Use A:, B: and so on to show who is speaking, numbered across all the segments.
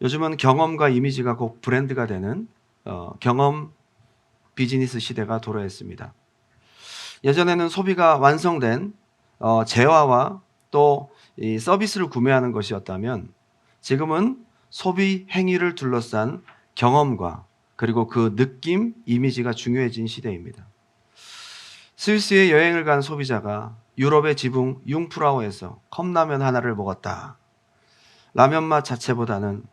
A: 요즘은 경험과 이미지가 곧 브랜드가 되는 경험 비즈니스 시대가 도래했습니다. 예전에는 소비가 완성된 재화와 또 이 서비스를 구매하는 것이었다면 지금은 소비 행위를 둘러싼 경험과 그리고 그 느낌, 이미지가 중요해진 시대입니다. 스위스에 여행을 간 소비자가 유럽의 지붕 융프라우에서 컵라면 하나를 먹었다. 라면 맛 자체보다는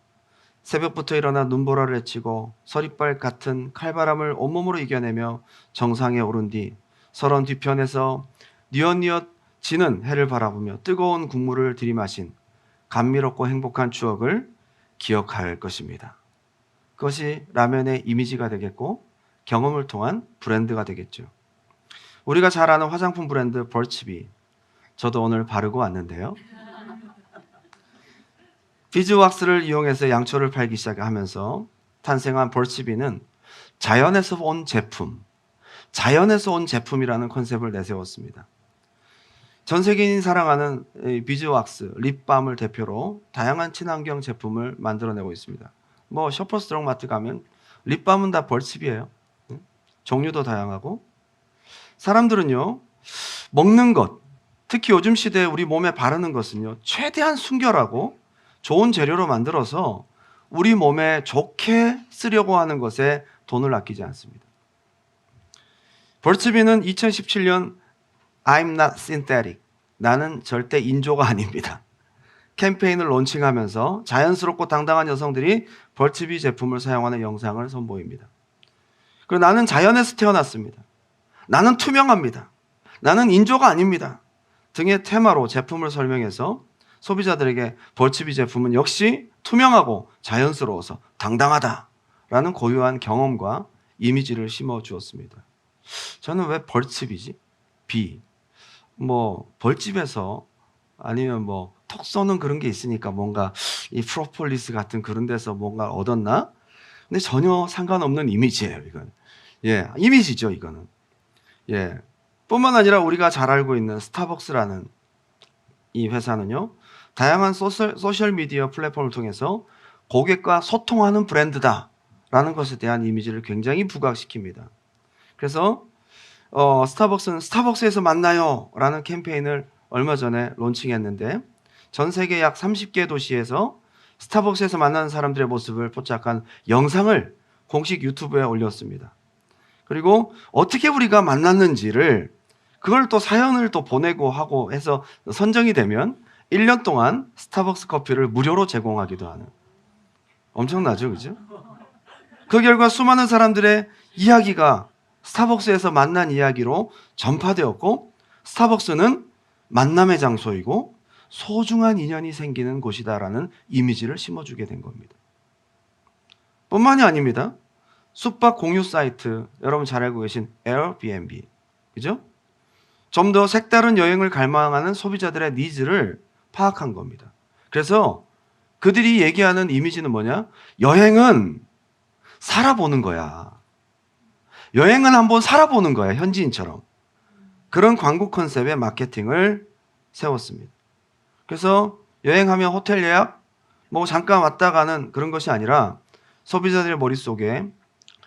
A: 새벽부터 일어나 눈보라를 헤치고 서리빨 같은 칼바람을 온몸으로 이겨내며 정상에 오른 뒤 설원 뒤편에서 뉘엿뉘엿 지는 해를 바라보며 뜨거운 국물을 들이마신 감미롭고 행복한 추억을 기억할 것입니다. 그것이 라면의 이미지가 되겠고 경험을 통한 브랜드가 되겠죠. 우리가 잘 아는 화장품 브랜드 벌치비, 저도 오늘 바르고 왔는데요. 비즈왁스를 이용해서 양초를 팔기 시작하면서 탄생한 벌치비는 자연에서 온 제품이라는 컨셉을 내세웠습니다. 전 세계인이 사랑하는 비즈왁스, 립밤을 대표로 다양한 친환경 제품을 만들어내고 있습니다. 뭐 셔퍼스트롱마트 가면 립밤은 다 벌칩이에요. 종류도 다양하고. 사람들은요, 먹는 것, 특히 요즘 시대에 우리 몸에 바르는 것은요, 최대한 순결하고 좋은 재료로 만들어서 우리 몸에 좋게 쓰려고 하는 것에 돈을 아끼지 않습니다. 벌츠비는 2017년 I'm not synthetic, 나는 절대 인조가 아닙니다. 캠페인을 론칭하면서 자연스럽고 당당한 여성들이 벌츠비 제품을 사용하는 영상을 선보입니다. 그리고 나는 자연에서 태어났습니다. 나는 투명합니다. 나는 인조가 아닙니다. 등의 테마로 제품을 설명해서 소비자들에게 벌츠비 제품은 역시 투명하고 자연스러워서 당당하다라는 고유한 경험과 이미지를 심어주었습니다. 저는 왜 벌츠비지? 벌집에서 아니면 턱 쏘는 그런 게 있으니까 뭔가 이 프로폴리스 같은 그런 데서 뭔가 얻었나? 근데 전혀 상관없는 이미지예요, 이건. 예, 이미지죠, 이거는. 예. 뿐만 아니라 우리가 잘 알고 있는 스타벅스라는 이 회사는요, 다양한 소셜 미디어 플랫폼을 통해서 고객과 소통하는 브랜드다라는 것에 대한 이미지를 굉장히 부각시킵니다. 그래서 스타벅스는 스타벅스에서 만나요 라는 캠페인을 얼마 전에 론칭했는데 전 세계 약 30개 도시에서 스타벅스에서 만나는 사람들의 모습을 포착한 영상을 공식 유튜브에 올렸습니다. 그리고 어떻게 우리가 만났는지를 그걸 또 사연을 또 보내고 하고 해서 선정이 되면 1년 동안 스타벅스 커피를 무료로 제공하기도 하는, 엄청나죠, 그죠? 그 결과 수많은 사람들의 이야기가 스타벅스에서 만난 이야기로 전파되었고, 스타벅스는 만남의 장소이고 소중한 인연이 생기는 곳이다라는 이미지를 심어주게 된 겁니다. 뿐만이 아닙니다. 숙박 공유 사이트, 여러분 잘 알고 계신 에어비앤비, 그죠? 좀 더 색다른 여행을 갈망하는 소비자들의 니즈를 파악한 겁니다. 그래서 그들이 얘기하는 이미지는 뭐냐? 여행은 살아보는 거야. 여행은 한번 살아보는 거야, 현지인처럼. 그런 광고 컨셉의 마케팅을 세웠습니다. 그래서 여행하면 호텔 예약, 잠깐 왔다 가는 그런 것이 아니라 소비자들의 머릿속에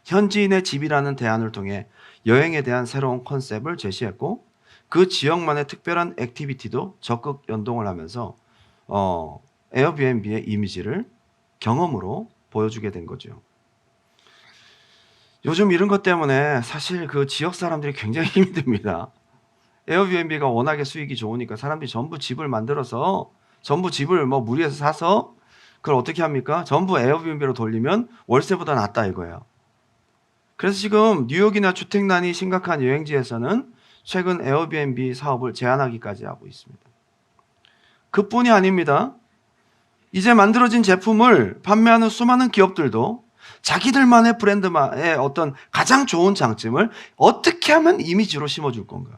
A: 현지인의 집이라는 대안을 통해 여행에 대한 새로운 컨셉을 제시했고, 그 지역만의 특별한 액티비티도 적극 연동을 하면서 에어비앤비의 이미지를 경험으로 보여주게 된 거죠. 요즘 이런 것 때문에 사실 그 지역 사람들이 굉장히 힘이 듭니다. 에어비앤비가 워낙에 수익이 좋으니까 사람들이 전부 집을 만들어서 전부 집을 무리해서 사서 그걸 어떻게 합니까? 전부 에어비앤비로 돌리면 월세보다 낫다 이거예요. 그래서 지금 뉴욕이나 주택난이 심각한 여행지에서는 최근 에어비앤비 사업을 제한하기까지 하고 있습니다. 그뿐이 아닙니다. 이제 만들어진 제품을 판매하는 수많은 기업들도 자기들만의 브랜드만의 어떤 가장 좋은 장점을 어떻게 하면 이미지로 심어줄 건가.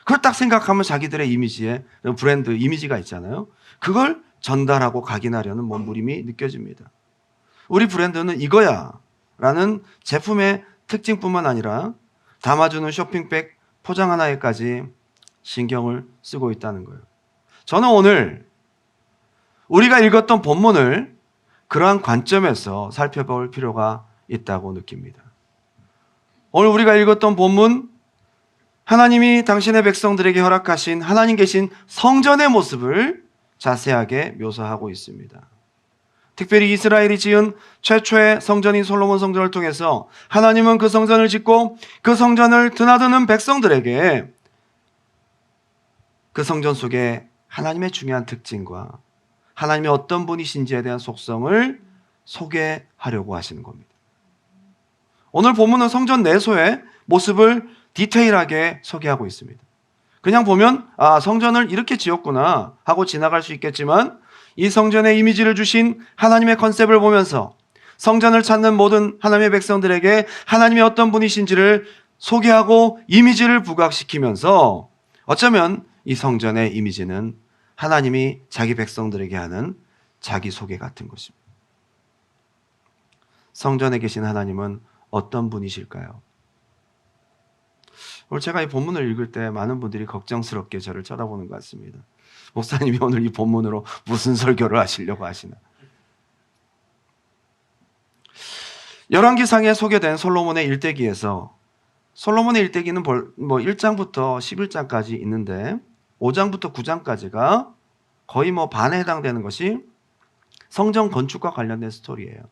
A: 그걸 딱 생각하면 자기들의 이미지에 브랜드 이미지가 있잖아요. 그걸 전달하고 각인하려는 몸부림이 느껴집니다. 우리 브랜드는 이거야 라는 제품의 특징뿐만 아니라 담아주는 쇼핑백 포장 하나에까지 신경을 쓰고 있다는 거예요. 저는 오늘 우리가 읽었던 본문을 그러한 관점에서 살펴볼 필요가 있다고 느낍니다. 오늘 우리가 읽었던 본문, 하나님이 당신의 백성들에게 허락하신 하나님 계신 성전의 모습을 자세하게 묘사하고 있습니다. 특별히 이스라엘이 지은 최초의 성전인 솔로몬 성전을 통해서 하나님은 그 성전을 짓고 그 성전을 드나드는 백성들에게 그 성전 속에 하나님의 중요한 특징과 하나님의 어떤 분이신지에 대한 속성을 소개하려고 하시는 겁니다. 오늘 본문은 성전 내소의 모습을 디테일하게 소개하고 있습니다. 그냥 보면 성전을 이렇게 지었구나 하고 지나갈 수 있겠지만 이 성전의 이미지를 주신 하나님의 컨셉을 보면서 성전을 찾는 모든 하나님의 백성들에게 하나님의 어떤 분이신지를 소개하고 이미지를 부각시키면서 어쩌면 이 성전의 이미지는 하나님이 자기 백성들에게 하는 자기소개 같은 것입니다. 성전에 계신 하나님은 어떤 분이실까요? 오늘 제가 이 본문을 읽을 때 많은 분들이 걱정스럽게 저를 쳐다보는 것 같습니다. 목사님이 오늘 이 본문으로 무슨 설교를 하시려고 하시나. 열왕기상에 소개된 솔로몬의 일대기에서 솔로몬의 일대기는 1장부터 11장까지 있는데 5장부터 9장까지가 거의 반에 해당되는 것이 성전 건축과 관련된 스토리예요.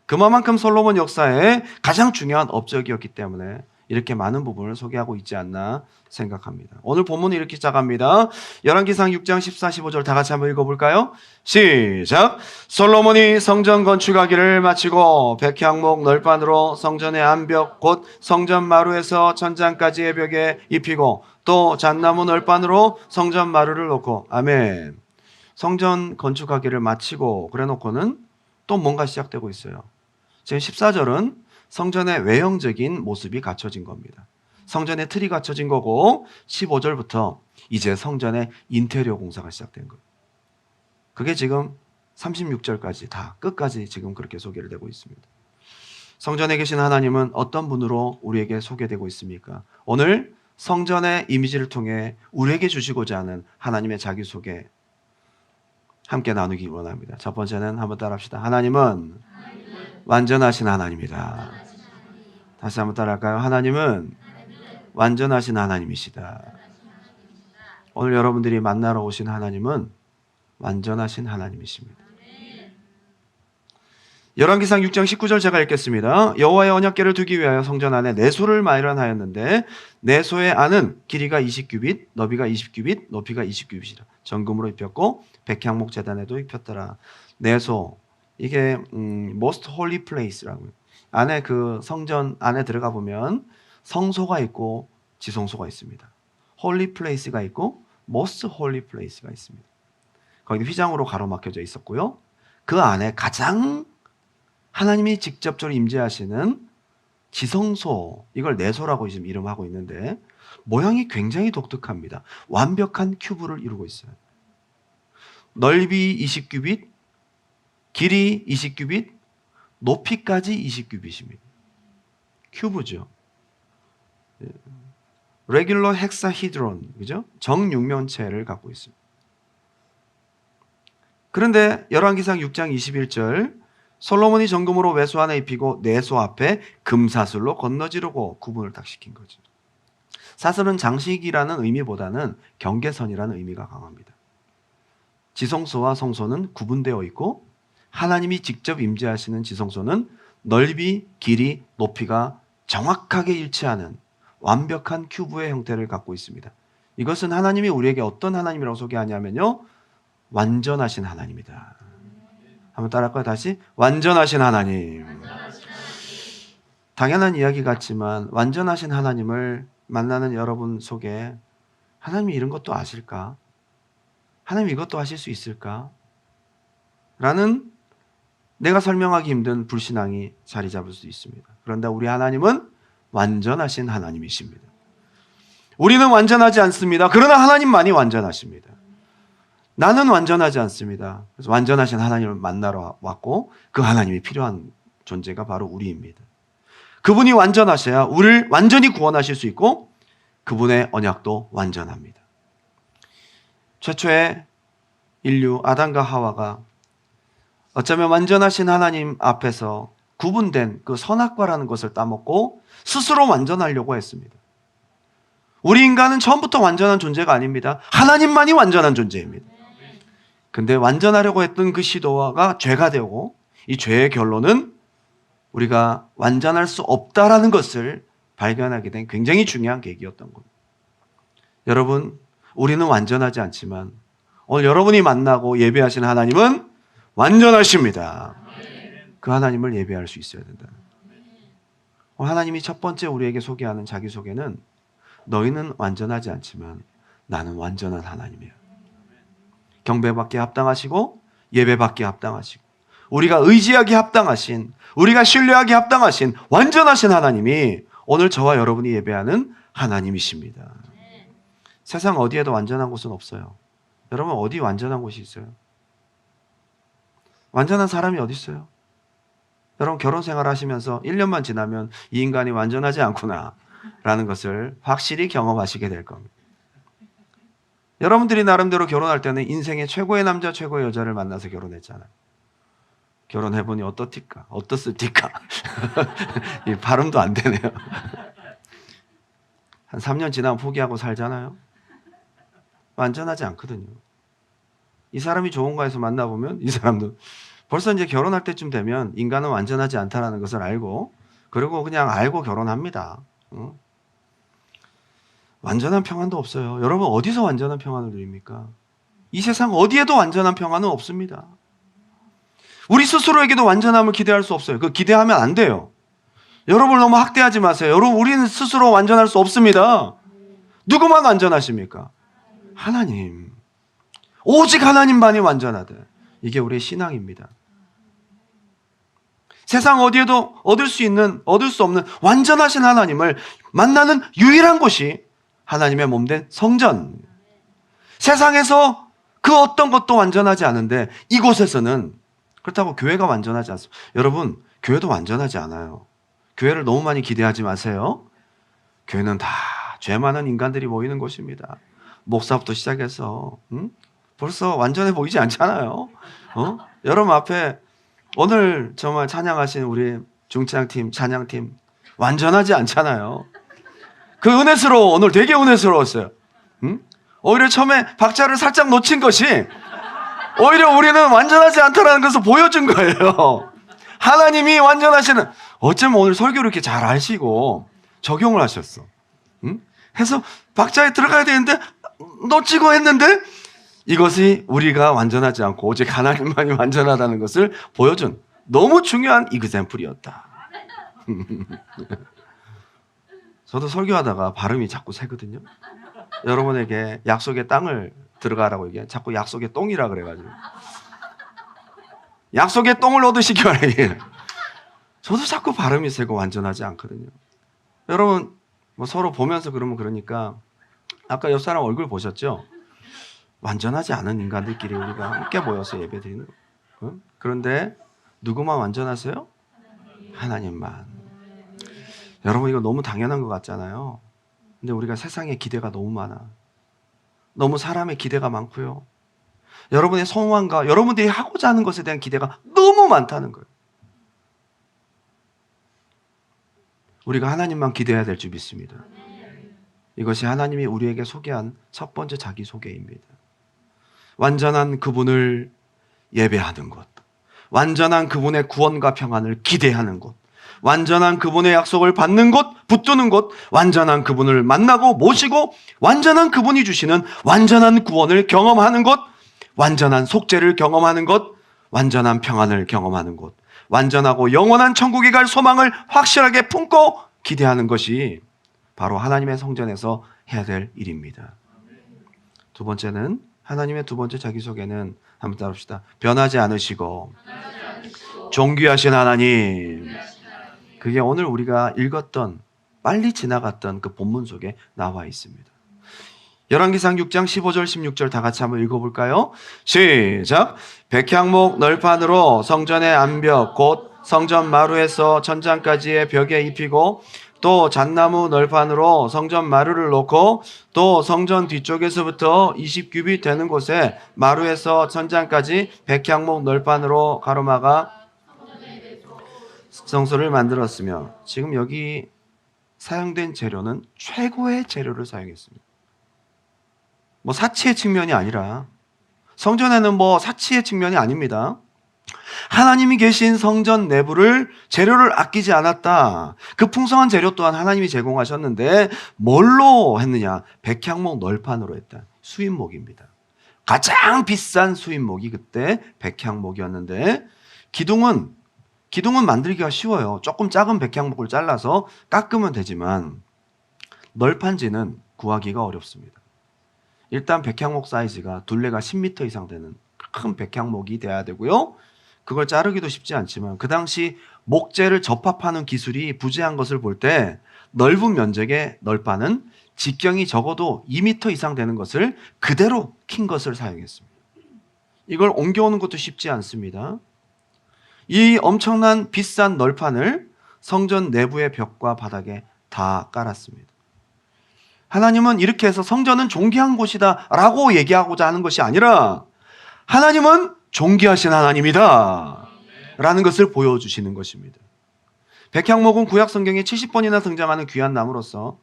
A: 그만큼 솔로몬 역사의 가장 중요한 업적이었기 때문에 이렇게 많은 부분을 소개하고 있지 않나 생각합니다. 오늘 본문이 이렇게 시작합니다. 열왕기상 6장 14, 15절 다 같이 한번 읽어볼까요? 시작! 솔로몬이 성전 건축하기를 마치고 백향목 널판으로 성전의 암벽 곧 성전 마루에서 천장까지의 벽에 입히고 또 잣나무 널판으로 성전 마루를 놓고 아멘. 성전 건축하기를 마치고 그래 놓고는 또 뭔가 시작되고 있어요. 지금 14절은 성전의 외형적인 모습이 갖춰진 겁니다. 성전의 틀이 갖춰진 거고 15절부터 이제 성전의 인테리어 공사가 시작된 거예요. 그게 지금 36절까지 다 끝까지 지금 그렇게 소개를 되고 있습니다. 성전에 계신 하나님은 어떤 분으로 우리에게 소개되고 있습니까? 오늘 성전의 이미지를 통해 우리에게 주시고자 하는 하나님의 자기소개 함께 나누기 원합니다. 첫 번째는 한번 따라합시다. 하나님은 완전하신 하나님이다. 다시 한번 따라할까요? 하나님은 완전하신 하나님이시다. 오늘 여러분들이 만나러 오신 하나님은 완전하신 하나님이십니다. 열왕기상 6장 19절 제가 읽겠습니다. 여호와의 언약궤를 두기 위하여 성전 안에 내소를 마련하였는데 내소의 안은 길이가 20규빗, 너비가 20규빗, 높이가 20규빗이라 정금으로 입혔고 백향목 제단에도 입혔더라. 내소 이게 most holy place라고요. 안에 그 성전 안에 들어가 보면 성소가 있고 지성소가 있습니다. holy place가 있고 most holy place가 있습니다. 거기는 휘장으로 가로막혀져 있었고요. 그 안에 가장 하나님이 직접적으로 임재하시는 지성소, 이걸 내소라고 지금 이름하고 있는데 모양이 굉장히 독특합니다. 완벽한 큐브를 이루고 있어요. 넓이 20규빗, 길이 20규빗, 높이까지 20규빗입니다. 큐브죠. 레귤러 헥사히드론, 그죠? 정육면체를 갖고 있습니다. 그런데 열왕기상 6장 21절 솔로몬이 정금으로 외소 안에 입히고 내소 앞에 금사슬로 건너지르고 구분을 딱 시킨 거죠. 사슬은 장식이라는 의미보다는 경계선이라는 의미가 강합니다. 지성소와 성소는 구분되어 있고 하나님이 직접 임재하시는 지성소는 넓이, 길이, 높이가 정확하게 일치하는 완벽한 큐브의 형태를 갖고 있습니다. 이것은 하나님이 우리에게 어떤 하나님이라고 소개하냐면요, 완전하신 하나님이다. 한번 따라할까요? 다시. 완전하신 하나님. 당연한 이야기 같지만 완전하신 하나님을 만나는 여러분 속에 하나님이 이런 것도 아실까? 하나님 이것도 하실 수 있을까? 라는 내가 설명하기 힘든 불신앙이 자리 잡을 수 있습니다. 그런데 우리 하나님은 완전하신 하나님이십니다. 우리는 완전하지 않습니다. 그러나 하나님만이 완전하십니다. 나는 완전하지 않습니다. 그래서 완전하신 하나님을 만나러 왔고 그 하나님이 필요한 존재가 바로 우리입니다. 그분이 완전하셔야 우리를 완전히 구원하실 수 있고 그분의 언약도 완전합니다. 최초의 인류 아담과 하와가 어쩌면 완전하신 하나님 앞에서 구분된 그 선악과라는 것을 따먹고 스스로 완전하려고 했습니다. 우리 인간은 처음부터 완전한 존재가 아닙니다. 하나님만이 완전한 존재입니다. 근데 완전하려고 했던 그 시도가 죄가 되고, 이 죄의 결론은 우리가 완전할 수 없다라는 것을 발견하게 된 굉장히 중요한 계기였던 겁니다. 여러분, 우리는 완전하지 않지만 오늘 여러분이 만나고 예배하신 하나님은 완전하십니다. 그 하나님을 예배할 수 있어야 된다. 하나님이 첫 번째 우리에게 소개하는 자기소개는 너희는 완전하지 않지만 나는 완전한 하나님이야. 경배받기에 합당하시고 예배받기에 합당하시고 우리가 의지하기에 합당하신, 우리가 신뢰하기에 합당하신 완전하신 하나님이 오늘 저와 여러분이 예배하는 하나님이십니다. 세상 어디에도 완전한 곳은 없어요. 여러분, 어디 완전한 곳이 있어요? 완전한 사람이 어디 있어요? 여러분, 결혼 생활 하시면서 1년만 지나면 이 인간이 완전하지 않구나 라는 것을 확실히 경험하시게 될 겁니다. 여러분들이 나름대로 결혼할 때는 인생의 최고의 남자, 최고의 여자를 만나서 결혼했잖아요. 결혼해보니 어떻습니까? 이 발음도 안 되네요. 한 3년 지나면 포기하고 살잖아요. 완전하지 않거든요. 이 사람이 좋은가 해서 만나보면 이 사람도 벌써 이제 결혼할 때쯤 되면 인간은 완전하지 않다는 것을 알고, 그리고 그냥 알고 결혼합니다. 완전한 평안도 없어요. 여러분, 어디서 완전한 평안을 누립니까? 이 세상 어디에도 완전한 평안은 없습니다. 우리 스스로에게도 완전함을 기대할 수 없어요. 그 기대하면 안 돼요. 여러분을 너무 학대하지 마세요. 여러분, 우리는 스스로 완전할 수 없습니다. 누구만 완전하십니까? 하나님. 오직 하나님만이 완전하다. 이게 우리의 신앙입니다. 세상 어디에도 얻을 수 없는 완전하신 하나님을 만나는 유일한 곳이 하나님의 몸된 성전. 세상에서 그 어떤 것도 완전하지 않은데 이곳에서는, 그렇다고 교회가 완전하지 않습니다. 여러분, 교회도 완전하지 않아요. 교회를 너무 많이 기대하지 마세요. 교회는 다 죄 많은 인간들이 모이는 곳입니다. 목사부터 시작해서 벌써 완전해 보이지 않잖아요. 여러분 앞에 오늘 정말 찬양하신 우리 중창팀, 찬양팀 완전하지 않잖아요. 그 은혜스러워. 오늘 되게 은혜스러웠어요. 오히려 처음에 박자를 살짝 놓친 것이 오히려 우리는 완전하지 않다는 것을 보여준 거예요. 하나님이 완전하시는, 어쩌면 오늘 설교를 이렇게 잘 아시고 적용을 하셨어. 해서 박자에 들어가야 되는데 놓치고 했는데 이것이 우리가 완전하지 않고 오직 하나님만이 완전하다는 것을 보여준 너무 중요한 이그샘플이었다. 저도 설교하다가 발음이 자꾸 새거든요. 여러분에게 약속의 땅을 들어가라고 얘기해. 자꾸 약속의 똥이라 그래가지고. 약속의 똥을 얻으시기 바랍니다. 저도 자꾸 발음이 새고 완전하지 않거든요. 여러분, 뭐 서로 보면서 그러니까 아까 옆 사람 얼굴 보셨죠? 완전하지 않은 인간들끼리 우리가 함께 모여서 예배드리는 거. 그런데 누구만 완전하세요? 하나님만. 여러분, 이거 너무 당연한 것 같잖아요. 근데 우리가 세상에 기대가 너무 많아. 너무 사람의 기대가 많고요. 여러분의 소망과 여러분들이 하고자 하는 것에 대한 기대가 너무 많다는 거예요. 우리가 하나님만 기대해야 될 줄 믿습니다. 이것이 하나님이 우리에게 소개한 첫 번째 자기소개입니다. 완전한 그분을 예배하는 것, 완전한 그분의 구원과 평안을 기대하는 곳, 완전한 그분의 약속을 받는 곳, 붙드는 곳, 완전한 그분을 만나고 모시고 완전한 그분이 주시는 완전한 구원을 경험하는 곳, 완전한 속죄를 경험하는 곳, 완전한 평안을 경험하는 곳, 완전하고 영원한 천국에 갈 소망을 확실하게 품고 기대하는 것이 바로 하나님의 성전에서 해야 될 일입니다. 두 번째는, 하나님의 두 번째 자기소개는 한번 따라합시다. 변하지 않으시고 존귀하신 하나님. 그게 오늘 우리가 읽었던, 빨리 지나갔던 그 본문 속에 나와 있습니다. 열왕기상 6장 15절 16절 다 같이 한번 읽어볼까요? 시작. 백향목 널판으로 성전의 암벽 곧 성전 마루에서 천장까지의 벽에 입히고 또 잣나무 널판으로 성전 마루를 놓고 또 성전 뒤쪽에서부터 20규빗 되는 곳에 마루에서 천장까지 백향목 널판으로 가로막아 성소를 만들었으며, 지금 여기 사용된 재료는 최고의 재료를 사용했습니다. 뭐 사치의 측면이 아니라, 성전에는 뭐 사치의 측면이 아닙니다. 하나님이 계신 성전 내부를 재료를 아끼지 않았다. 그 풍성한 재료 또한 하나님이 제공하셨는데 뭘로 했느냐? 백향목 널판으로 했다. 수인목입니다. 가장 비싼 수인목이 그때 백향목이었는데, 기둥은 만들기가 쉬워요. 조금 작은 백향목을 잘라서 깎으면 되지만 널판지는 구하기가 어렵습니다. 일단 백향목 사이즈가 둘레가 10m 이상 되는 큰 백향목이 돼야 되고요. 그걸 자르기도 쉽지 않지만 그 당시 목재를 접합하는 기술이 부재한 것을 볼 때 넓은 면적의 널판은 직경이 적어도 2m 이상 되는 것을 그대로 킨 것을 사용했습니다. 이걸 옮겨오는 것도 쉽지 않습니다. 이 엄청난 비싼 널판을 성전 내부의 벽과 바닥에 다 깔았습니다. 하나님은 이렇게 해서 성전은 존귀한 곳이다 라고 얘기하고자 하는 것이 아니라, 하나님은 존귀하신 하나님이다 라는 것을 보여주시는 것입니다. 백향목은 구약 성경에 70번이나 등장하는 귀한 나무로서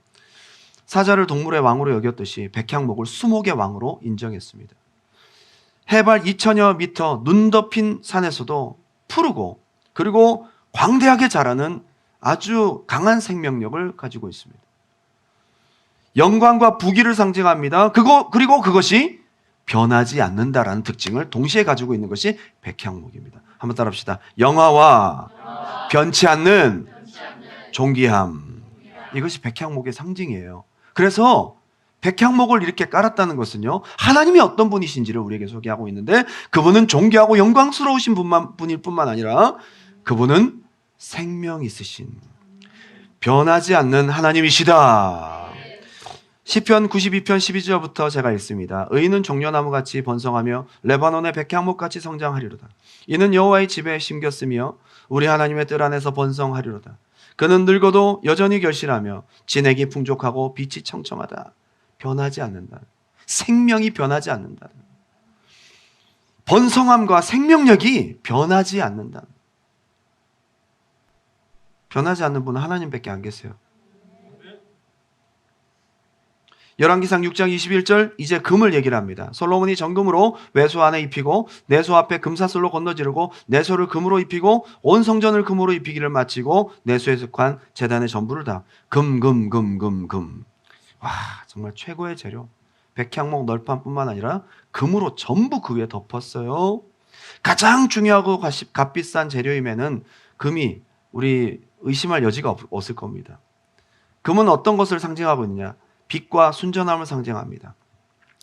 A: 사자를 동물의 왕으로 여겼듯이 백향목을 수목의 왕으로 인정했습니다. 해발 2000여 미터 눈 덮인 산에서도 푸르고 그리고 광대하게 자라는 아주 강한 생명력을 가지고 있습니다. 영광과 부귀를 상징합니다. 그리고 그것이 변하지 않는다라는 특징을 동시에 가지고 있는 것이 백향목입니다. 한번 따라합시다. 영화와 변치 않는 존귀함. 이것이 백향목의 상징이에요. 그래서 백향목을 이렇게 깔았다는 것은요, 하나님이 어떤 분이신지를 우리에게 소개하고 있는데, 그분은 존귀하고 영광스러우신 분일 뿐만 아니라 그분은 생명 있으신, 변하지 않는 하나님이시다. 시편 92편 12절부터 제가 읽습니다. 의인은 종려나무같이 번성하며 레바논의 백향목같이 성장하리로다. 이는 여호와의 집에 심겼으며 우리 하나님의 뜰 안에서 번성하리로다. 그는 늙어도 여전히 결실하며 진액이 풍족하고 빛이 청청하다. 변하지 않는다. 생명이 변하지 않는다. 번성함과 생명력이 변하지 않는다. 변하지 않는 분은 하나님밖에 안 계세요. 열왕기상 6장 21절, 이제 금을 얘기를 합니다. 솔로몬이 정금으로 외소 안에 입히고 내소 앞에 금사슬로 건너지르고 내소를 금으로 입히고 온 성전을 금으로 입히기를 마치고 내소에 속한 제단의 전부를 다 금. 와, 정말 최고의 재료. 백향목 널판뿐만 아니라 금으로 전부 그 위에 덮었어요. 가장 중요하고 값비싼 재료임에는 금이 우리 의심할 여지가 없을 겁니다. 금은 어떤 것을 상징하고 있느냐? 빛과 순전함을 상징합니다.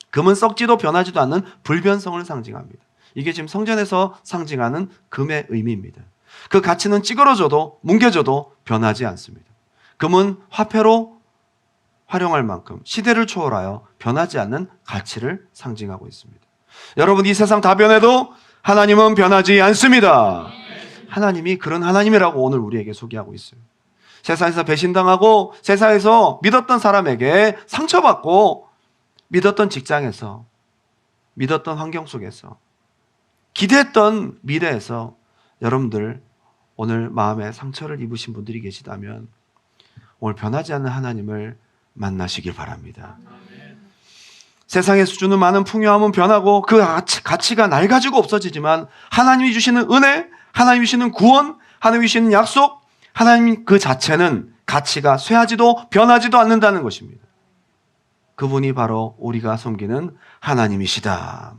A: 금은 썩지도 변하지도 않는 불변성을 상징합니다. 이게 지금 성전에서 상징하는 금의 의미입니다. 그 가치는 찌그러져도 뭉개져도 변하지 않습니다. 금은 화폐로 활용할 만큼 시대를 초월하여 변하지 않는 가치를 상징하고 있습니다. 여러분, 이 세상 다 변해도 하나님은 변하지 않습니다. 하나님이 그런 하나님이라고 오늘 우리에게 소개하고 있어요. 세상에서 배신당하고 세상에서 믿었던 사람에게 상처받고 믿었던 직장에서 믿었던 환경 속에서 기대했던 미래에서 여러분들 오늘 마음에 상처를 입으신 분들이 계시다면 오늘 변하지 않는 하나님을 만나시길 바랍니다. 세상에서 주는 많은 풍요함은 변하고 그 가치가 낡아지고 없어지지만 하나님이 주시는 은혜, 하나님이 주시는 구원, 하나님이 주시는 약속, 하나님 그 자체는 가치가 쇠하지도 변하지도 않는다는 것입니다. 그분이 바로 우리가 섬기는 하나님이시다.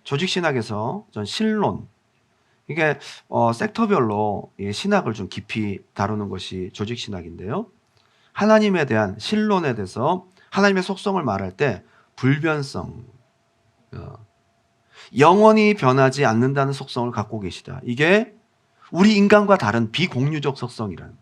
A: 조직신학에서 전 신론, 이게 섹터별로 신학을 좀 깊이 다루는 것이 조직신학인데요. 하나님에 대한 신론에 대해서 하나님의 속성을 말할 때 불변성, 영원히 변하지 않는다는 속성을 갖고 계시다. 이게 우리 인간과 다른 비공유적 속성이라는,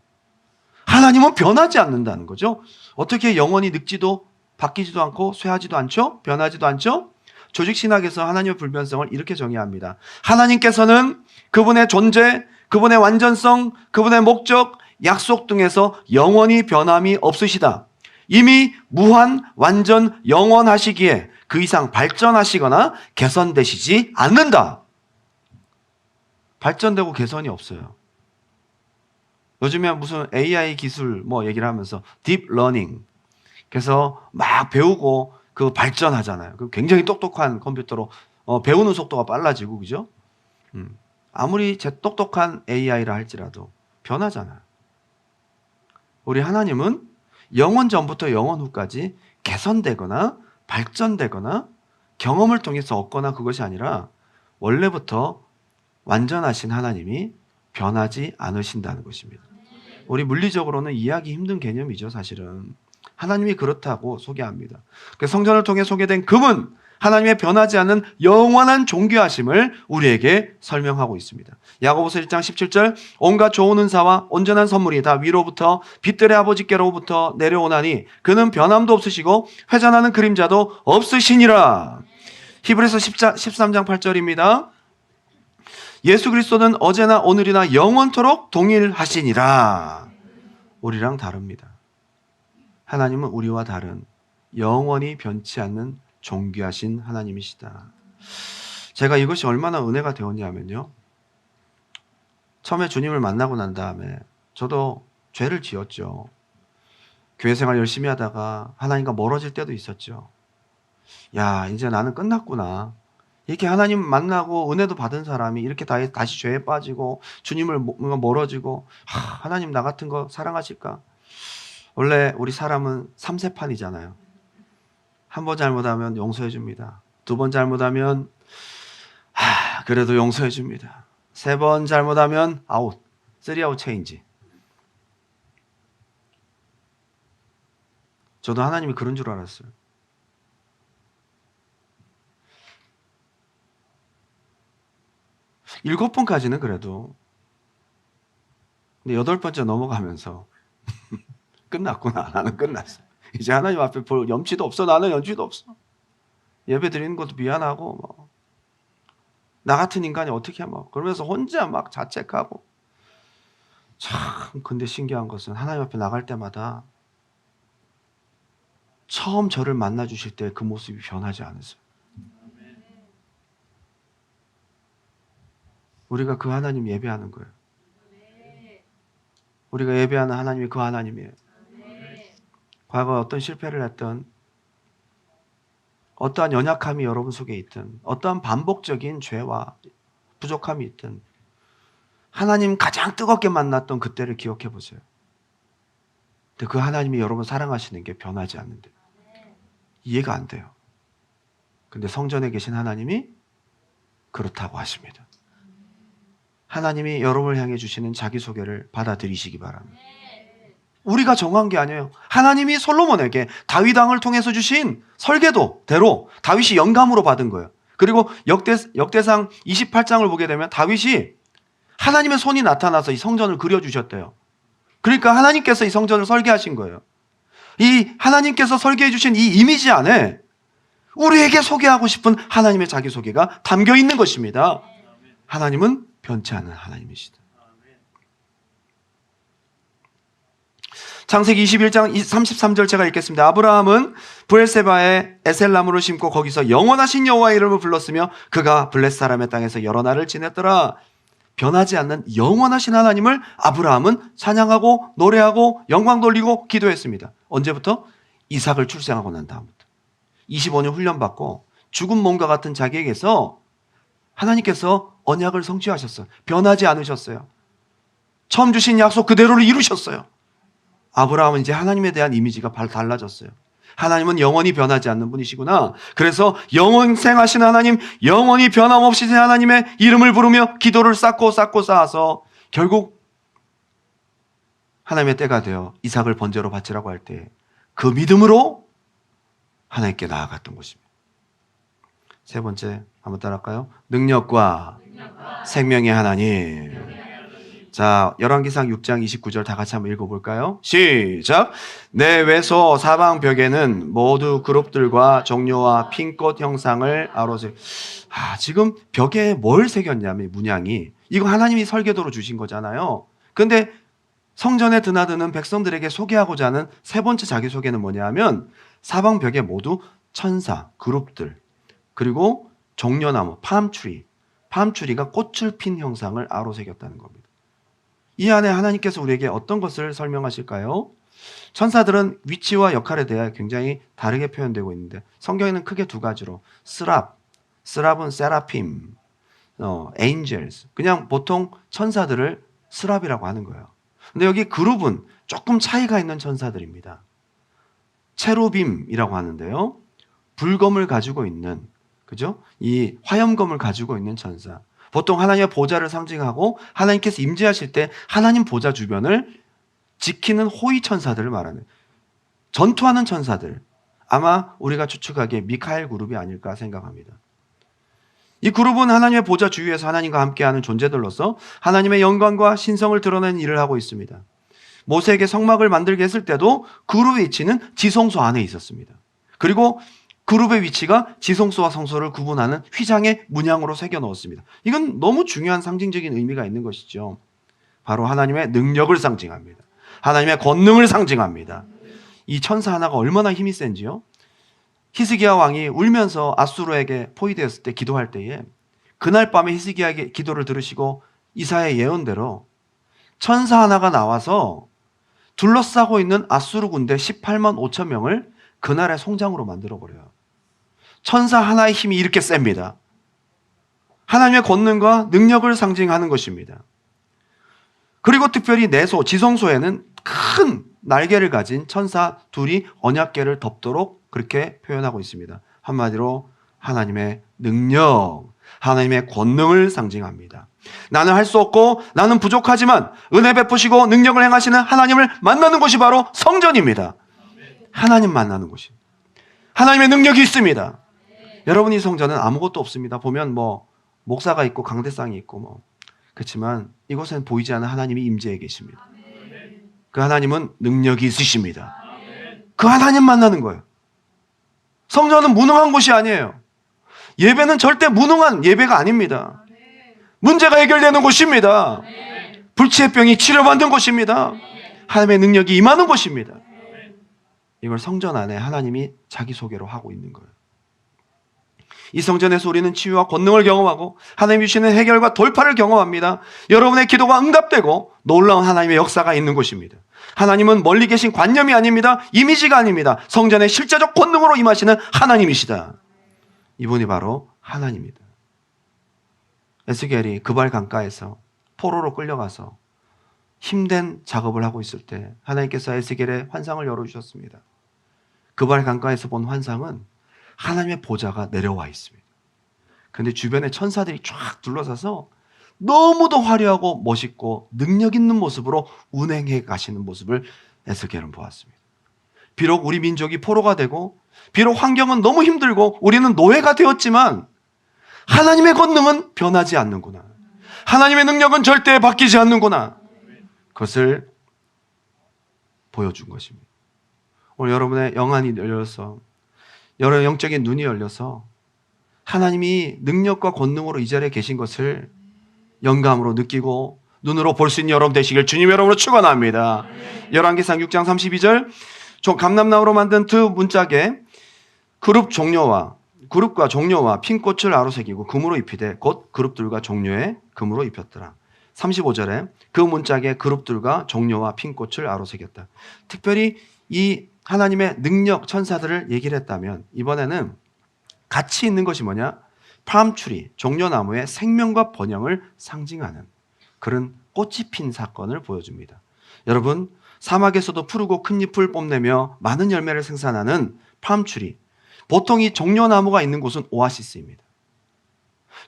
A: 하나님은 변하지 않는다는 거죠. 어떻게 영원히 늙지도 바뀌지도 않고 쇠하지도 않죠? 변하지도 않죠? 조직신학에서 하나님의 불변성을 이렇게 정의합니다. 하나님께서는 그분의 존재, 그분의 완전성, 그분의 목적, 약속 등에서 영원히 변함이 없으시다. 이미 무한, 완전, 영원하시기에 그 이상 발전하시거나 개선되시지 않는다. 발전되고 개선이 없어요. 요즘에 무슨 AI 기술 뭐 얘기를 하면서 딥 러닝, 그래서 막 배우고 그 발전하잖아요. 굉장히 똑똑한 컴퓨터로 배우는 속도가 빨라지고, 그죠? 아무리 똑똑한 AI라 할지라도 변하잖아요. 우리 하나님은 영원 전부터 영원 후까지 개선되거나 발전되거나 경험을 통해서 얻거나 그것이 아니라 원래부터 완전하신 하나님이 변하지 않으신다는 것입니다. 우리 물리적으로는 이해하기 힘든 개념이죠, 사실은. 하나님이 그렇다고 소개합니다. 성전을 통해 소개된 금은 하나님의 변하지 않는 영원한 존귀하심을 우리에게 설명하고 있습니다. 야고보서 1장 17절 온갖 좋은 은사와 온전한 선물이 다 위로부터 빛들의 아버지께로부터 내려오나니 그는 변함도 없으시고 회전하는 그림자도 없으시니라. 히브리서 13장 8절입니다. 예수 그리스도는 어제나 오늘이나 영원토록 동일하시니라. 우리랑 다릅니다. 하나님은 우리와 다른 영원히 변치 않는 존귀하신 하나님이시다. 제가 이것이 얼마나 은혜가 되었냐면요, 처음에 주님을 만나고 난 다음에 저도 죄를 지었죠. 교회 생활 열심히 하다가 하나님과 멀어질 때도 있었죠. 야, 이제 나는 끝났구나. 이렇게 하나님 만나고 은혜도 받은 사람이 이렇게 다시 죄에 빠지고 주님을 멀어지고, 하나님 나 같은 거 사랑하실까? 원래 우리 사람은 3세판이잖아요. 한 번 잘못하면 용서해 줍니다. 두 번 잘못하면 그래도 용서해 줍니다. 세 번 잘못하면 아웃, 3아웃 체인지. 저도 하나님이 그런 줄 알았어요. 일곱 번까지는 그래도. 근데 8번째 넘어가면서 끝났구나. 나는 끝났어. 이제 하나님 앞에 볼 염치도 없어. 나는 염치도 없어. 예배 드리는 것도 미안하고, 뭐. 나 같은 인간이 어떻게 그러면서 혼자 막 자책하고. 참, 근데 신기한 것은 하나님 앞에 나갈 때마다 처음 저를 만나 주실 때 그 모습이 변하지 않으세요. 우리가 그 하나님 예배하는 거예요. 우리가 예배하는 하나님이 그 하나님이에요. 과거 어떤 실패를 했던, 어떠한 연약함이 여러분 속에 있든, 어떠한 반복적인 죄와 부족함이 있든, 하나님 가장 뜨겁게 만났던 그때를 기억해 보세요. 근데 그 하나님이 여러분 사랑하시는 게 변하지 않는데 이해가 안 돼요. 근데 성전에 계신 하나님이 그렇다고 하십니다. 하나님이 여러분을 향해 주시는 자기소개를 받아들이시기 바랍니다. 우리가 정한 게 아니에요. 하나님이 솔로몬에게 다윗 왕을 통해서 주신 설계도대로 다윗이 영감으로 받은 거예요. 그리고 역대상 28장을 보게 되면 다윗이 하나님의 손이 나타나서 이 성전을 그려주셨대요. 그러니까 하나님께서 이 성전을 설계하신 거예요. 이 하나님께서 설계해 주신 이 이미지 안에 우리에게 소개하고 싶은 하나님의 자기소개가 담겨 있는 것입니다. 하나님은 변치 않는 하나님이시다. 창세기 21장 33절 제가 읽겠습니다. 아브라함은 브엘세바에 에셀나무를 심고 거기서 영원하신 여호와의 이름을 불렀으며 그가 블렛 사람의 땅에서 여러 날을 지냈더라. 변하지 않는 영원하신 하나님을 아브라함은 찬양하고 노래하고 영광 돌리고 기도했습니다. 언제부터? 이삭을 출생하고 난 다음부터. 25년 훈련받고 죽은 몸과 같은 자기에게서 하나님께서 언약을 성취하셨어요. 변하지 않으셨어요. 처음 주신 약속 그대로를 이루셨어요. 아브라함은 이제 하나님에 대한 이미지가 달라졌어요. 하나님은 영원히 변하지 않는 분이시구나. 그래서 영원생하신 하나님, 영원히 변함없이 하나님의 이름을 부르며 기도를 쌓고 쌓아서 결국 하나님의 때가 되어 이삭을 번제로 바치라고 할 때 그 믿음으로 하나님께 나아갔던 것입니다. 세 번째 한번 따라할까요? 능력과 생명의 하나님. 자, 열왕기상 6장 29절 다 같이 한번 읽어볼까요? 시작! 내 외소 사방 벽에는 모두 그룹들과 종려와 핀꽃 형상을 아로새. 지금 벽에 뭘 새겼냐면 문양이, 이거 하나님이 설계도로 주신 거잖아요. 근데 성전에 드나드는 백성들에게 소개하고자 하는 세 번째 자기소개는 뭐냐 하면 사방벽에 모두 천사, 그룹들, 그리고 종려나무, 팜추리가 꽃을 핀 형상을 아로새겼다는 겁니다. 이 안에 하나님께서 우리에게 어떤 것을 설명하실까요? 천사들은 위치와 역할에 대해 굉장히 다르게 표현되고 있는데 성경에는 크게 두 가지로 스랍은 세라핌, angels, 그냥 보통 천사들을 스랍이라고 하는 거예요. 근데 여기 그룹은 조금 차이가 있는 천사들입니다. 체루빔이라고 하는데요. 불검을 가지고 있는, 그죠? 이 화염검을 가지고 있는 천사. 보통 하나님의 보좌를 상징하고 하나님께서 임재하실 때 하나님 보좌 주변을 지키는 호위 천사들을 말하는, 전투하는 천사들. 아마 우리가 추측하기에 미카엘 그룹이 아닐까 생각합니다. 이 그룹은 하나님의 보좌 주위에서 하나님과 함께하는 존재들로서 하나님의 영광과 신성을 드러내는 일을 하고 있습니다. 모세에게 성막을 만들게 했을 때도 그룹의 위치는 지성소 안에 있었습니다. 그리고 그룹의 위치가 지성소와 성소를 구분하는 휘장의 문양으로 새겨 넣었습니다. 이건 너무 중요한 상징적인 의미가 있는 것이죠. 바로 하나님의 능력을 상징합니다. 하나님의 권능을 상징합니다. 이 천사 하나가 얼마나 힘이 센지요. 히스기야 왕이 울면서 아수르에게 포위되었을 때 기도할 때에 그날 밤에 히스기야의 기도를 들으시고 이사야의 예언대로 천사 하나가 나와서 둘러싸고 있는 아수르 군대 18만 5천 명을 그날의 송장으로 만들어버려요. 천사 하나의 힘이 이렇게 셉니다. 하나님의 권능과 능력을 상징하는 것입니다. 그리고 특별히 내소, 지성소에는 큰 날개를 가진 천사 둘이 언약궤를 덮도록 그렇게 표현하고 있습니다. 한마디로 하나님의 능력, 하나님의 권능을 상징합니다. 나는 할 수 없고 나는 부족하지만 은혜 베푸시고 능력을 행하시는 하나님을 만나는 곳이 바로 성전입니다. 하나님 만나는 곳입니다. 하나님의 능력이 있습니다. 여러분, 이 성전은 아무것도 없습니다. 보면 목사가 있고 강대상이 있고 그렇지만 이곳에는 보이지 않는 하나님이 임재해 계십니다. 그 하나님은 능력이 있으십니다. 그 하나님 만나는 거예요. 성전은 무능한 곳이 아니에요. 예배는 절대 무능한 예배가 아닙니다. 문제가 해결되는 곳입니다. 불치의 병이 치료받는 곳입니다. 하나님의 능력이 임하는 곳입니다. 이걸 성전 안에 하나님이 자기소개로 하고 있는 거예요. 이 성전에서 우리는 치유와 권능을 경험하고 하나님이 주시는 해결과 돌파를 경험합니다. 여러분의 기도가 응답되고 놀라운 하나님의 역사가 있는 곳입니다. 하나님은 멀리 계신 관념이 아닙니다. 이미지가 아닙니다. 성전의 실제적 권능으로 임하시는 하나님이시다. 이분이 바로 하나님입니다. 에스겔이 그발 강가에서 포로로 끌려가서 힘든 작업을 하고 있을 때 하나님께서 에스겔의 환상을 열어주셨습니다. 그발 강가에서 본 환상은 하나님의 보좌가 내려와 있습니다. 그런데 주변에 천사들이 쫙 둘러서서 너무도 화려하고 멋있고 능력 있는 모습으로 운행해 가시는 모습을 에스겔은 보았습니다. 비록 우리 민족이 포로가 되고 비록 환경은 너무 힘들고 우리는 노예가 되었지만 하나님의 권능은 변하지 않는구나. 하나님의 능력은 절대 바뀌지 않는구나. 그것을 보여준 것입니다. 오늘 여러분의 영안이 열려서 여러 영적인 눈이 열려서 하나님이 능력과 권능으로 이 자리에 계신 것을 영감으로 느끼고 눈으로 볼 수 있는 여러분 되시길 주님 여러분으로 축원합니다. 열왕기상 6장 32절 감람나무로 만든 두 문짝에 그룹과 종려와 핀꽃을 아로새기고 금으로 입히되 곧 그룹들과 종려에 금으로 입혔더라. 35절에 그 문짝에 그룹들과 종려와 핀꽃을 아로새겼다. 특별히 이 하나님의 능력 천사들을 얘기를 했다면 이번에는 같이 있는 것이 뭐냐? 팜추리, 종려나무의 생명과 번영을 상징하는 그런 꽃이 핀 사건을 보여줍니다. 여러분, 사막에서도 푸르고 큰 잎을 뽐내며 많은 열매를 생산하는 팜추리, 보통 이 종려나무가 있는 곳은 오아시스입니다.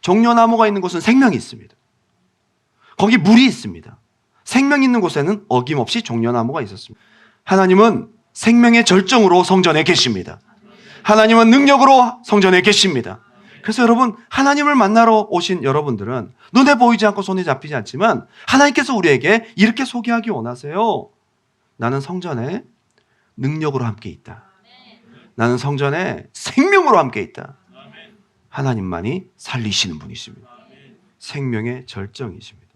A: 종려나무가 있는 곳은 생명이 있습니다. 거기 물이 있습니다. 생명 있는 곳에는 어김없이 종려나무가 있었습니다. 하나님은 생명의 절정으로 성전에 계십니다. 하나님은 능력으로 성전에 계십니다. 그래서 여러분, 하나님을 만나러 오신 여러분들은 눈에 보이지 않고 손에 잡히지 않지만 하나님께서 우리에게 이렇게 소개하기 원하세요. 나는 성전에 능력으로 함께 있다. 나는 성전에 생명으로 함께 있다. 하나님만이 살리시는 분이십니다. 생명의 절정이십니다.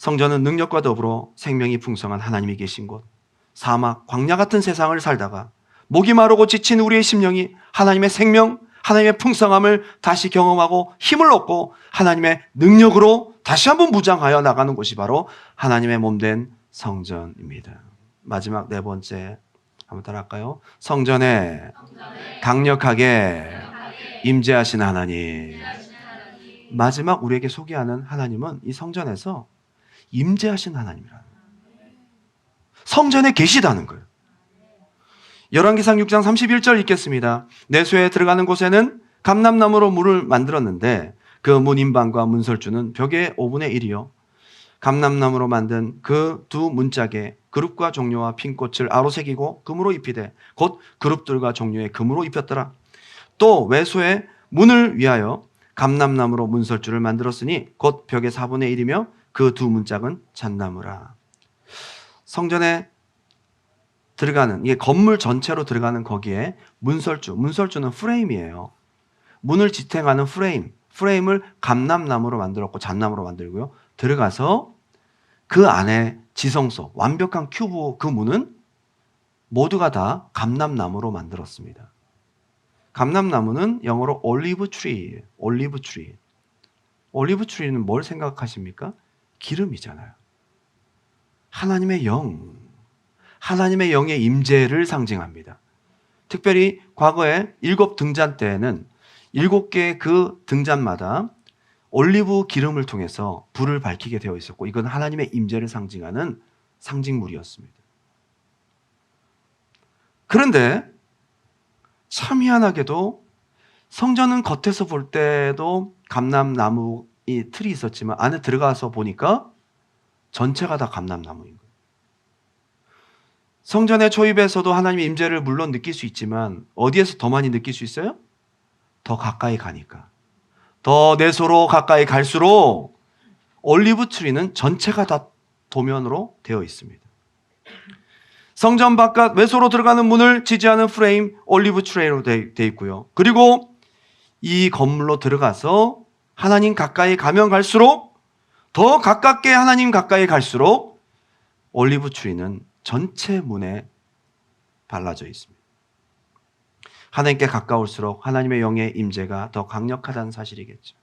A: 성전은 능력과 더불어 생명이 풍성한 하나님이 계신 곳, 사막, 광야 같은 세상을 살다가 목이 마르고 지친 우리의 심령이 하나님의 생명, 하나님의 풍성함을 다시 경험하고 힘을 얻고 하나님의 능력으로 다시 한번 무장하여 나가는 곳이 바로 하나님의 몸된 성전입니다. 마지막 네 번째 한번 따라할까요? 성전에 강력하게 임재하신 하나님. 마지막 우리에게 소개하는 하나님은 이 성전에서 임재하신 하나님이라는 거예요. 성전에 계시다는 거예요. 열왕기상 6장 31절 읽겠습니다. 내소에 들어가는 곳에는 감람나무로 문을 만들었는데 그 문인방과 문설주는 벽의 5분의 1이요. 감람나무로 만든 그 두 문짝에 그룹과 종려와 핀 꽃을 아로새기고 금으로 입히되 곧 그룹들과 종려에 금으로 입혔더라. 또 외소에 문을 위하여 감람나무로 문설주를 만들었으니 곧 벽의 4분의 1이며 그 두 문짝은 잣나무라. 성전에 들어가는, 이게 건물 전체로 들어가는 거기에 문설주는 프레임이에요. 문을 지탱하는 프레임을 감람나무로 만들었고 잣나무로 만들고요. 들어가서 그 안에 지성소, 완벽한 큐브 그 문은 모두가 다 감람나무로 만들었습니다. 감람나무는 영어로 올리브 트리예요. 올리브 트리. 올리브 트리는 뭘 생각하십니까? 기름이잖아요. 하나님의 영, 하나님의 영의 임재를 상징합니다. 특별히 과거에 7 등잔 때에는 7개의 그 등잔마다 올리브 기름을 통해서 불을 밝히게 되어 있었고 이건 하나님의 임재를 상징하는 상징물이었습니다. 그런데 참 희한하게도 성전은 겉에서 볼 때도 감람나무 이 틀이 있었지만 안에 들어가서 보니까 전체가 다 감람나무인 거예요. 성전의 초입에서도 하나님의 임재를 물론 느낄 수 있지만 어디에서 더 많이 느낄 수 있어요? 더 가까이 가니까. 더 내소로 가까이 갈수록 올리브 트리는 전체가 다 도면으로 되어 있습니다. 성전 바깥 외소로 들어가는 문을 지지하는 프레임 올리브 트리로 되어 있고요. 그리고 이 건물로 들어가서 하나님 가까이 가면 갈수록 더 가깝게 하나님 가까이 갈수록 올리브 트리는 전체 문에 발라져 있습니다. 하나님께 가까울수록 하나님의 영의 임재가 더 강력하다는 사실이겠죠.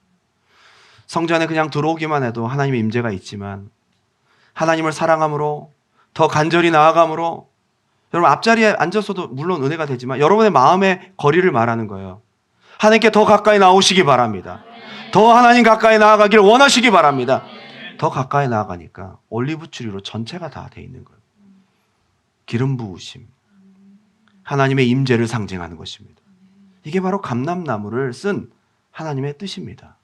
A: 성전에 그냥 들어오기만 해도 하나님의 임재가 있지만 하나님을 사랑함으로 더 간절히 나아감으로 여러분 앞자리에 앉아서도 물론 은혜가 되지만 여러분의 마음의 거리를 말하는 거예요. 하나님께 더 가까이 나오시기 바랍니다. 더 하나님 가까이 나아가기를 원하시기 바랍니다. 더 가까이 나아가니까 올리브 트리로 전체가 다 돼 있는 거예요. 기름 부으심, 하나님의 임재를 상징하는 것입니다. 이게 바로 감람나무를 쓴 하나님의 뜻입니다.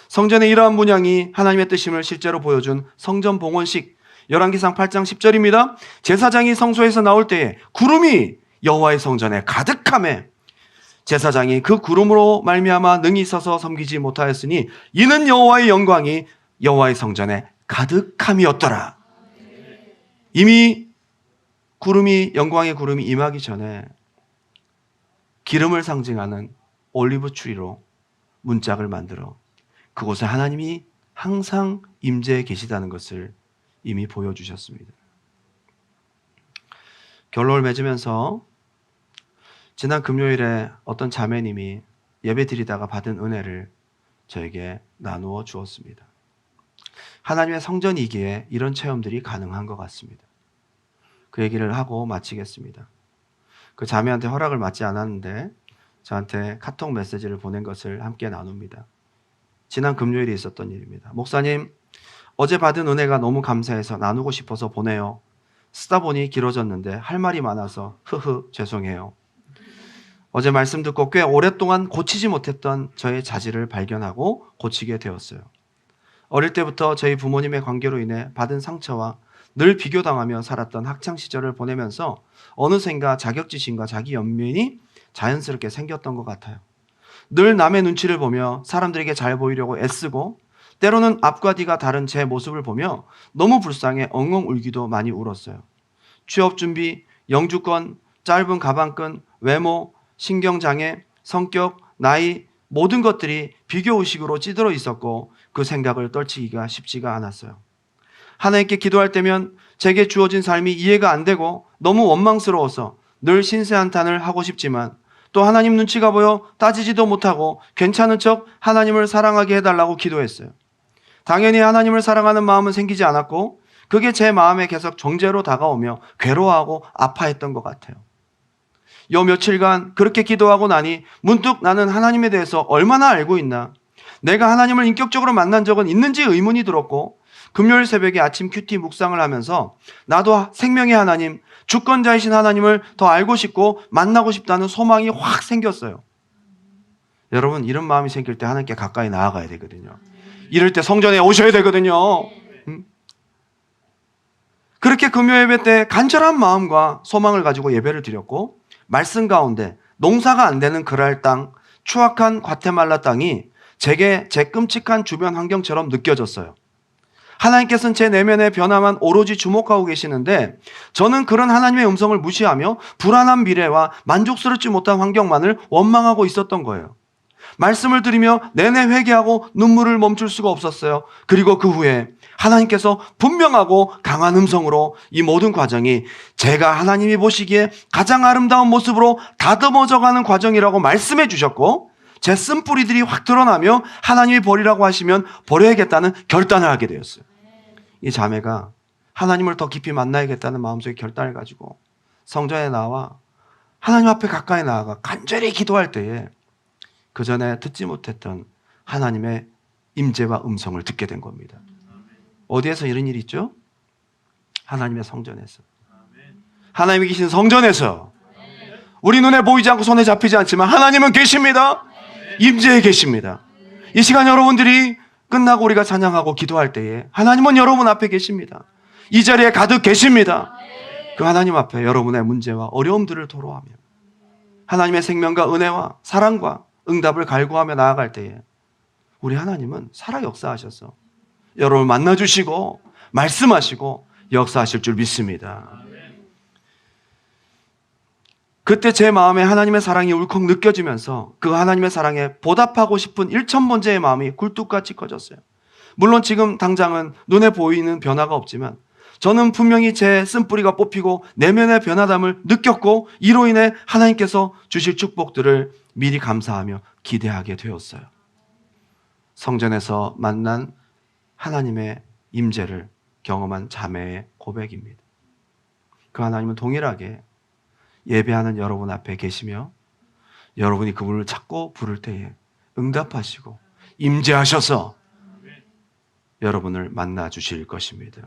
A: 성전의 이러한 문양이 하나님의 뜻임을 실제로 보여준 성전 봉헌식 열왕기상 8장 10절입니다. 제사장이 성소에서 나올 때에 구름이 여호와의 성전에 가득하매 제사장이 그 구름으로 말미암아 능히 서서 섬기지 못하였으니 이는 여호와의 영광이 여호와의 성전에 가득함이었더라. 이미 영광의 구름이 임하기 전에 기름을 상징하는 올리브 트리로 문짝을 만들어 그곳에 하나님이 항상 임재해 계시다는 것을 이미 보여주셨습니다. 결론을 맺으면서 지난 금요일에 어떤 자매님이 예배 드리다가 받은 은혜를 저에게 나누어 주었습니다. 하나님의 성전이기에 이런 체험들이 가능한 것 같습니다. 그 얘기를 하고 마치겠습니다. 그 자매한테 허락을 받지 않았는데 저한테 카톡 메시지를 보낸 것을 함께 나눕니다. 지난 금요일에 있었던 일입니다. 목사님, 어제 받은 은혜가 너무 감사해서 나누고 싶어서 보내요. 쓰다 보니 길어졌는데 할 말이 많아서 죄송해요. 어제 말씀 듣고 꽤 오랫동안 고치지 못했던 저의 자질을 발견하고 고치게 되었어요. 어릴 때부터 저희 부모님의 관계로 인해 받은 상처와 늘 비교당하며 살았던 학창시절을 보내면서 어느샌가 자격지심과 자기 연민이 자연스럽게 생겼던 것 같아요. 늘 남의 눈치를 보며 사람들에게 잘 보이려고 애쓰고 때로는 앞과 뒤가 다른 제 모습을 보며 너무 불쌍해 엉엉 울기도 많이 울었어요. 취업 준비, 영주권, 짧은 가방끈, 외모, 신경장애, 성격, 나이, 모든 것들이 비교의식으로 찌들어 있었고 그 생각을 떨치기가 쉽지가 않았어요. 하나님께 기도할 때면 제게 주어진 삶이 이해가 안 되고 너무 원망스러워서 늘 신세한탄을 하고 싶지만 또 하나님 눈치가 보여 따지지도 못하고 괜찮은 척 하나님을 사랑하게 해달라고 기도했어요. 당연히 하나님을 사랑하는 마음은 생기지 않았고 그게 제 마음에 계속 정죄로 다가오며 괴로워하고 아파했던 것 같아요. 요 며칠간 그렇게 기도하고 나니 문득 나는 하나님에 대해서 얼마나 알고 있나, 내가 하나님을 인격적으로 만난 적은 있는지 의문이 들었고 금요일 새벽에 아침 큐티 묵상을 하면서 나도 생명의 하나님, 주권자이신 하나님을 더 알고 싶고 만나고 싶다는 소망이 확 생겼어요. 여러분, 이런 마음이 생길 때 하나님께 가까이 나아가야 되거든요. 이럴 때 성전에 오셔야 되거든요. 그렇게 금요 예배 때 간절한 마음과 소망을 가지고 예배를 드렸고 말씀 가운데 농사가 안 되는 그랄 땅, 추악한 과테말라 땅이 제게 제 끔찍한 주변 환경처럼 느껴졌어요. 하나님께서는 제 내면의 변화만 오로지 주목하고 계시는데 저는 그런 하나님의 음성을 무시하며 불안한 미래와 만족스럽지 못한 환경만을 원망하고 있었던 거예요. 말씀을 드리며 내내 회개하고 눈물을 멈출 수가 없었어요. 그리고 그 후에 하나님께서 분명하고 강한 음성으로 이 모든 과정이 제가 하나님이 보시기에 가장 아름다운 모습으로 다듬어져가는 과정이라고 말씀해 주셨고 제 쓴뿌리들이 확 드러나며 하나님이 버리라고 하시면 버려야겠다는 결단을 하게 되었어요. 이 자매가 하나님을 더 깊이 만나야겠다는 마음속에 결단을 가지고 성전에 나와 하나님 앞에 가까이 나아가 간절히 기도할 때에 그 전에 듣지 못했던 하나님의 임재와 음성을 듣게 된 겁니다. 어디에서 이런 일이 있죠? 하나님의 성전에서. 하나님이 계신 성전에서. 우리 눈에 보이지 않고 손에 잡히지 않지만 하나님은 계십니다. 임재에 계십니다. 이 시간 여러분들이 끝나고 우리가 찬양하고 기도할 때에 하나님은 여러분 앞에 계십니다. 이 자리에 가득 계십니다. 그 하나님 앞에 여러분의 문제와 어려움들을 토로하며 하나님의 생명과 은혜와 사랑과 응답을 갈구하며 나아갈 때에 우리 하나님은 살아 역사하셔서 여러분을 만나주시고 말씀하시고 역사하실 줄 믿습니다. 그때 제 마음에 하나님의 사랑이 울컥 느껴지면서 그 하나님의 사랑에 보답하고 싶은 1000번째의 마음이 굴뚝같이 커졌어요. 물론 지금 당장은 눈에 보이는 변화가 없지만 저는 분명히 제 쓴뿌리가 뽑히고 내면의 변화됨을 느꼈고 이로 인해 하나님께서 주실 축복들을 미리 감사하며 기대하게 되었어요. 성전에서 만난 하나님의 임재를 경험한 자매의 고백입니다. 그 하나님은 동일하게 예배하는 여러분 앞에 계시며 여러분이 그분을 찾고 부를 때에 응답하시고 임재하셔서 여러분을 만나 주실 것입니다.